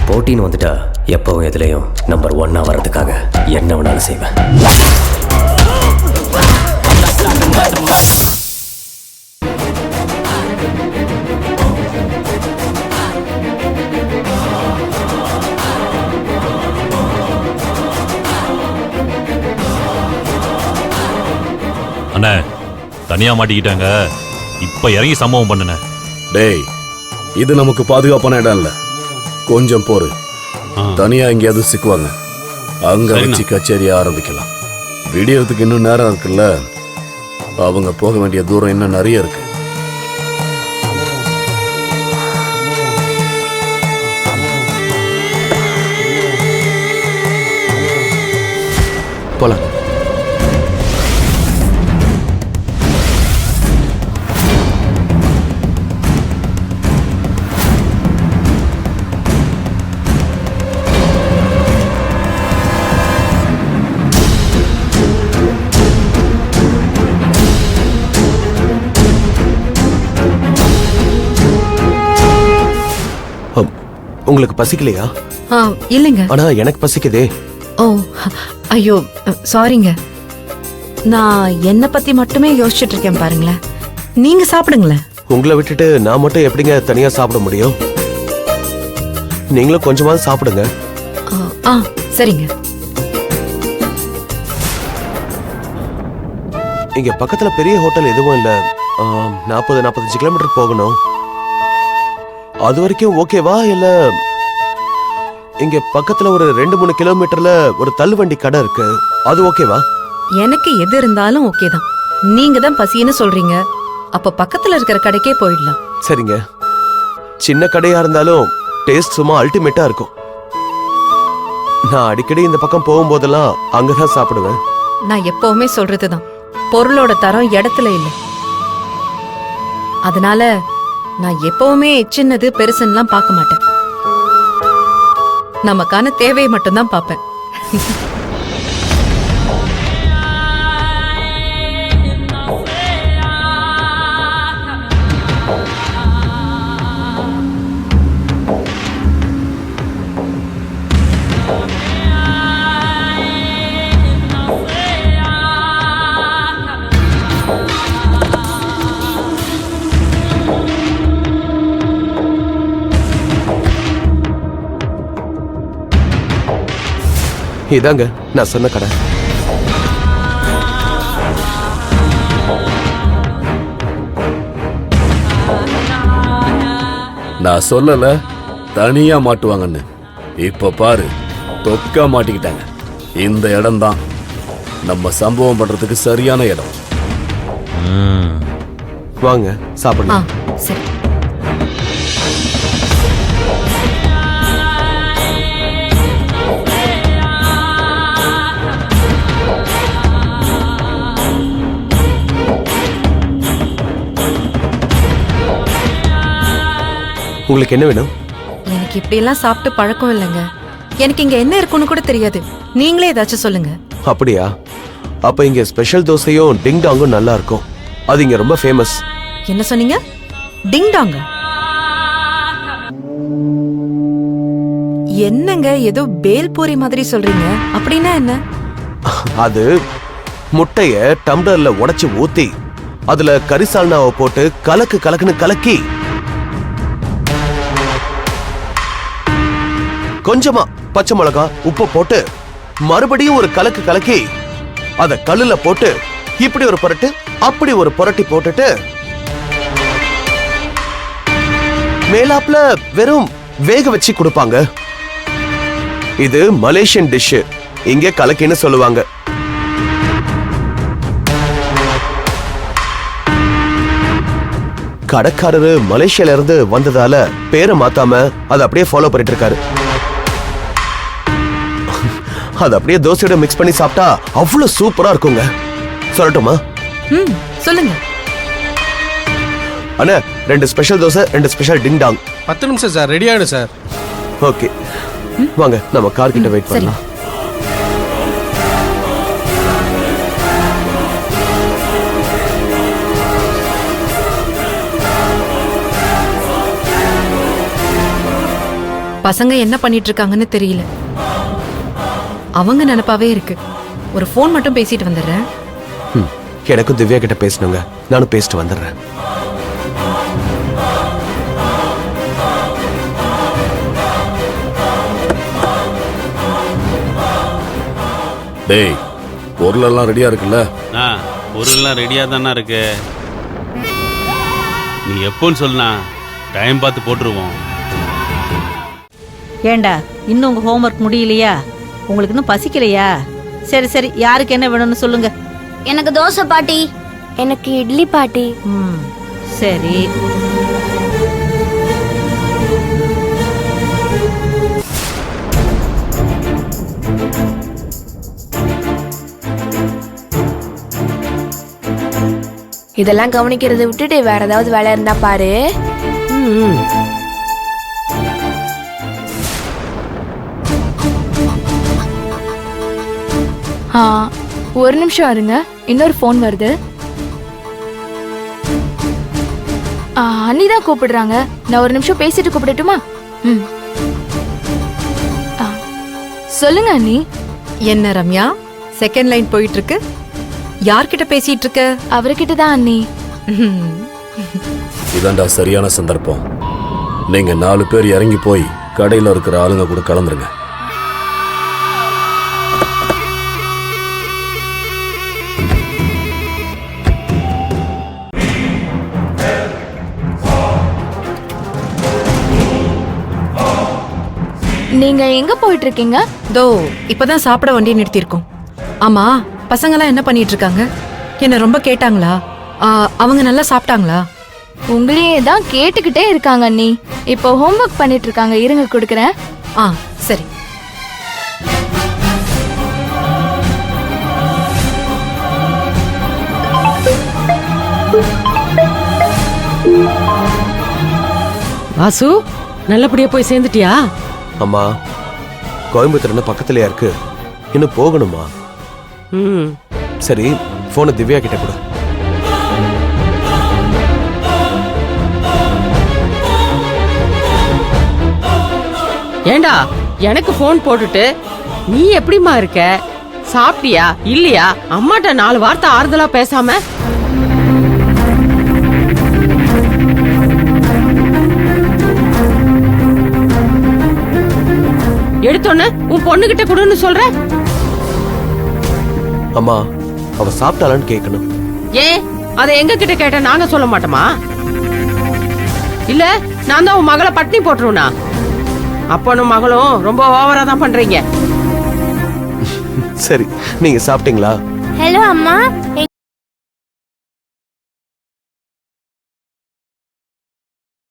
போட்டின்னு வந்துட்டா எப்பவும் எதுலேயும் நம்பர் 1 வர்றதுக்காக என்ன வேணாலும் செய்வேன். அண்ணே தனியா மாட்டிக்கிட்டாங்க, இப்ப இறங்கி சம்பவம் பண்ணுன. டேய், இது நமக்கு பாதுகாப்பான இடம் இல்ல, கொஞ்சம் போரு. தனியா எங்கேயாவது சிக்குவாங்க, அங்க வச்சு கச்சேரியை ஆரம்பிக்கலாம். விடியறதுக்கு இன்னும் நேரம் இருக்குல்ல, அவங்க போக வேண்டிய தூரம் இன்னும் நிறைய இருக்கு. போலாம். உங்களுக்கு பசிக்கலையா? இல்லைங்க. ஆனா எனக்கு பசிக்குதே. ஓ ஐயோ சாரிங்க, நான் என்ன பத்தி மட்டுமே யோசிச்சுட்டு இருக்கேன் பாருங்களேன். நீங்க சாப்பிடுங்களேன். உங்களை விட்டுட்டு நான் மட்டும் எப்படிங்க தனியா சாப்பிட முடியும்? நீங்களும் கொஞ்சமாவது சாப்பிடுங்க. சரிங்க. இங்க பக்கத்துல பெரிய ஹோட்டல் எதுவும் இல்ல. 40-45 கிலோமீட்டர் போகணும். அது வரைக்கும் ஓகேவா? இல்ல இங்க பக்கத்துல ஒரு 2-3 கிலோமீட்டர்ல ஒரு தள்ளுவண்டி கடை இருக்கு, அது ஓகேவா? எனக்கு எது இருந்தாலும் ஓகே தான். நீங்க தான் பசின்னு சொல்றீங்க, அப்ப பக்கத்துல இருக்கிற கடைக்கே போயிடலாம். சரிங்க. சின்ன கடையா இருந்தாலும் டேஸ்ட் சும்மா அல்டிமேட்டா இருக்கும். நான் அடிக்கடி இந்த பக்கம் போகும்போதெல்லாம் அங்கதான் சாப்பிடுவேன். நான் எப்பவுமே சொல்றதுதான், பொருளோட தரம் இடத்துல இல்லை. அதனால நான் எப்பவுமே சின்னது பெருசுன்னெல்லாம் பார்க்க மாட்டேன். நமக்கான தேவையை மட்டும்தான் பார்ப்பேன். இதாங்க நான் சொன்ன கடை. நான் சொல்லல தனியா மாட்டுவாங்கன்னு. இப்ப பாரு, தொக்கா மாட்டிக்கிட்டாங்க. இந்த இடம் தான் நம்ம சம்பவம் பண்றதுக்கு சரியான இடம். வாங்க சாப்பிடலாம். சரி. உங்களுக்கு என்ன வேணும்? எனக்கு இப்படி எல்லாம் சாப்பிட்டு பழக்கம் இல்லைங்க. எனக்கு இங்க என்ன இருக்குன்னு கூட தெரியாது. நீங்களே ஏதாச்சும் சொல்லுங்க. அப்படியா? அப்ப இங்க ஸ்பெஷல் தோசையும் டிங் டாங்கும் நல்லா இருக்கும். அது இங்க ரொம்ப ஃபேமஸ். என்ன சொன்னீங்க? டிங் டாங்க? என்னங்க ஏதோ பேல்பூரி மாதிரி சொல்றீங்க, அப்படின்னா என்ன? அது முட்டைய டம்ளர்ல உடைச்சு ஊத்தி அதுல கரிசால்னாவை போட்டு கலக்குன்னு கலக்கி கொஞ்சமா பச்சை மிளகா உப்பு போட்டு மறுபடியும் ஒரு கலக்கி அத கல்லுல போட்டு இப்படி ஒரு புரட்டு அப்படி ஒரு புரட்டி போட்டுட்டு மேலாப்ல வெறும் வேக வச்சு கொடுப்பாங்க. இது மலேசியன் டிஷ், இங்க கலக்கின்னு சொல்லுவாங்க. கடைக்காரரு மலேசியால இருந்து வந்ததால பேரை மாத்தாம அதை அப்படியே ஃபாலோ பண்ணிட்டு இருக்காரு. அது அப்படியே தோசையோட மிக்ஸ் பண்ணி சாப்பிட்டா அவ்வளவு சூப்பரா இருக்குங்க. சொல்லட்டுமா? சொல்லுங்க. அண்ணா 2 ஸ்பெஷல் தோசை 2 ஸ்பெஷல் டிங் டாங். 10 நிமிஷம் சார், ரெடி ஆயிடும் சார். ஓகே வாங்க நம்ம கார் கிட்ட வெயிட் பண்ணலாம். பசங்க என்ன பண்ணிட்டு இருக்காங்கன்னு தெரியல. அவங்க நினைப்பாவே இருக்கு. ஒரு ஃபோன் மட்டும் பேசிட்டு வந்துடுறேன். எனக்கும் திவ்யா கிட்ட பேசணுங்க. நானும் பேசிட்டு வந்துடுறேன். டேய், பொருளெல்லாம் ரெடியா இருக்குல்ல? பொருள்லாம் ரெடியா தானே இருக்கு. நீ எப்போன்னு சொல்லுனா டைம் பார்த்து போட்டுருவோம். ஏண்டா இன்னும் உங்க ஹோம்ஒர்க் முடியலையா? உங்களுக்கு இன்னும் பசிக்கலையா? சரி சரி, யாருக்கு என்ன வேணும்னு சொல்லுங்க. எனக்கு தோசை பாட்டி. எனக்கு இட்லி பாட்டி. ம் சரி. இதெல்லாம் கவனிக்கிறதை விட்டுட்டு வேற ஏதாவது வேலை இருந்தா பாரு. ஒரு நிமிஷம் இருங்க, இன்னொரு ஃபோன் வருது. அண்ணி தான் கூப்பிடுறாங்க. நான் ஒரு நிமிஷம் பேசிட்டு கூப்பிடட்டுமா? சொல்லுங்க அண்ணி. என்ன ரம்யா, செகண்ட் லைன் போயிட்டு இருக்கு. யார்கிட்ட பேசிட்டு இருக்க? அவர்கிட்ட தான் அண்ணி. இதாண்டா சரியான சந்தர்ப்பம். நீங்க 4 பேர் இறங்கி போய் கடையில இருக்கிற ஆளுங்க கூட கலந்துருங்க. நீங்க எங்க போயிட்டு இருக்கீங்க? தோ இப்பதான் சாப்பிட வண்டியை நிறுத்தியிருக்கோம். ஆமா, பசங்கெல்லாம் என்ன பண்ணிட்டு இருக்காங்க? என்ன ரொம்ப கேட்டாங்களா? அவங்க நல்லா சாப்பிட்டாங்களா? உங்களையே தான் கேட்டுக்கிட்டே இருக்காங்க அண்ணி. இப்போ ஹோம்ஒர்க் பண்ணிட்டு இருக்காங்க. இருங்க கொடுக்குறேன். சரி. வாசு, நல்லபடியா போய் சேர்ந்துட்டியா? அம்மா, கோயம்புத்தூர் பக்கத்துலயா இருக்கு. இன்னும் போகணுமா? சரி, போனை திவ்யா கிட்ட கொடு. ஏண்டா எனக்கு போன் போட்டுட்டு நீ எப்படிமா இருக்க, சாப்பிட்டியா இல்லையா, அம்மாட்ட 4 வார்த்தை ஆறுதலா பேசாம? எடுத்தோன்னு உன் பொண்ணுகிட்ட கொடுன்னு சொல்ற. அம்மா, அவ சாப்பிட்டாளான்னு கேட்கணும். ஏன் அதை எங்க கிட்ட கேட்ட நாங்க சொல்ல மாட்டோமா? இல்ல நான் தான் உன் மகளை பட்டினி போட்டுருவனா? அப்பனும் மகளும் ரொம்ப ஓவரா தான் பண்றீங்க. சரி, நீங்க சாப்பிட்டீங்களா? ஹலோ அம்மா.